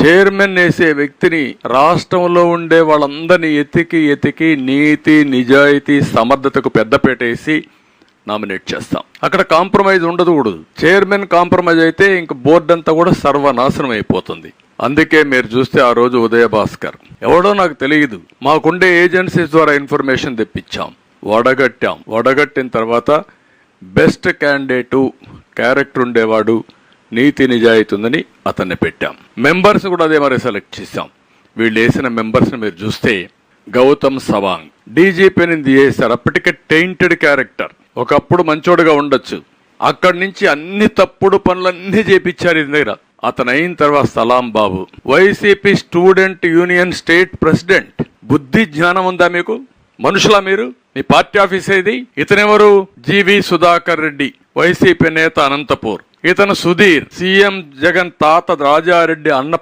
Chairman వేసే వ్యక్తిని రాష్ట్రంలో ఉండే వాళ్ళందరినీ ఎతికి నీతి నిజాయితీ సమర్థతకు పెద్దపేటేసి నామినేట్ చేస్తాం. అక్కడ కాంప్రమైజ్ ఉండకూడదు. చైర్మన్ కాంప్రమైజ్ అయితే ఇంక బోర్డు అంతా కూడా సర్వనాశనం అయిపోతుంది. అందుకే మీరు చూస్తే ఆ రోజు ఉదయభాస్కర్ ఎవడో నాకు తెలియదు, మాకుండే ఏజెన్సీస్ ద్వారా ఇన్ఫర్మేషన్ తెప్పించాం, వడగట్టిన తర్వాత బెస్ట్ క్యాండిడేటు, క్యారెక్టర్ ఉండేవాడు, నీతి నిజాయితీ ఉందని అతన్ని పెట్టాం. మెంబర్స్ కూడా అదే మరి సెలెక్ట్ చేశాం. వీళ్ళు వేసిన మెంబర్స్ని మీరు చూస్తే గౌతమ్ సవాంగ్ డీజీపీని చేశారు. అప్పటికే టెయింటెడ్ క్యారెక్టర్, ఒకప్పుడు మంచోడుగా ఉండొచ్చు, అక్కడి నుంచి అన్ని తప్పుడు పనులన్నీ చేపించారు ఇది దగ్గర. అతను అయిన తర్వాత Salam Babu YCP student union state president. బుద్ధి జ్ఞానం ఉందా మీకు? మనుషులా మీరు? మీ పార్టీ ఆఫీస్ ఏది? ఇతనెవరు? జీవి సుధాకర్ రెడ్డి, వైసీపీ నేత, అనంతపూర్. ఇతను సుధీర్, సీఎం జగన్ తాత రాజారెడ్డి అన్న